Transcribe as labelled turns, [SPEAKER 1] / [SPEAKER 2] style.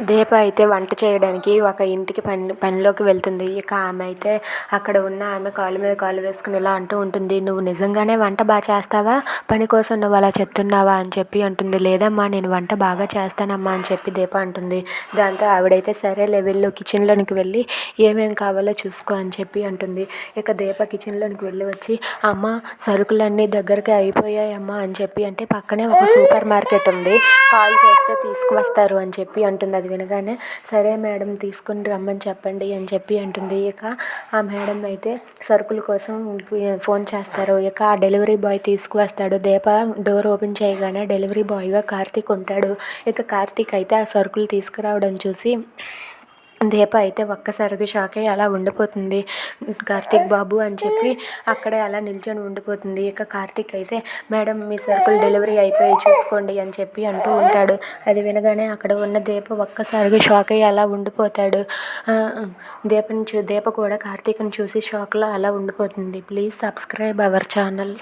[SPEAKER 1] దీప అయితే వంట చేయడానికి ఒక ఇంటికి పనిలోకి వెళ్తుంది. ఇక ఆమె అయితే అక్కడ ఉన్న ఆమె కాలు మీద కాలు వేసుకుని ఇలా అంటూ ఉంటుంది, నువ్వు నిజంగానే వంట బాగా చేస్తావా, పని కోసం నువ్వు అలా చెప్తున్నావా అని చెప్పి అంటుంది. లేదమ్మా, నేను వంట బాగా చేస్తానమ్మా అని చెప్పి దీప అంటుంది. దాంతో ఆవిడైతే సరేలే వెళ్ళు, కిచెన్లోనికి వెళ్ళి ఏమేం కావాలో చూసుకో అని చెప్పి అంటుంది. ఇక దీప కిచెన్లోనికి వెళ్ళి వచ్చి, అమ్మ సరుకులన్నీ దగ్గరికి అయిపోయాయమ్మా అని చెప్పి అంటే పక్కనే ఒక సూపర్ మార్కెట్ ఉంది, కాల్ చేస్తే తీసుకువస్తారు అని చెప్పి అంటుంది. అది వినగానే సరే మేడం, తీసుకుని రమ్మని చెప్పండి అని చెప్పి అంటుంది. ఇక ఆ మేడం అయితే సరుకుల కోసం ఫోన్ చేస్తారు. ఇక ఆ డెలివరీ బాయ్ తీసుకువస్తాడు. దీప డోర్ ఓపెన్ చేయగానే డెలివరీ బాయ్గా కార్తీక్ ఉంటాడు. ఇక కార్తీక్ అయితే ఆ సరుకులు తీసుకురావడం చూసి దీప అయితే ఒక్కసారిగా షాక్ అయ్యి అలా ఉండిపోతుంది. కార్తీక్ బాబు అని చెప్పి అక్కడే అలా నిల్చొని ఉండిపోతుంది. ఇక కార్తీక్ అయితే మేడం, మీ సరుకులు డెలివరీ అయిపోయి చూసుకోండి అని చెప్పి అంటూ ఉంటాడు. అది వినగానే అక్కడ ఉన్న దీప ఒక్కసారిగా షాక్ అయ్యి అలా ఉండిపోతాడు. దీప కూడా కార్తీక్ని చూసి షాక్లో అలా ఉండిపోతుంది. Please subscribe our channel.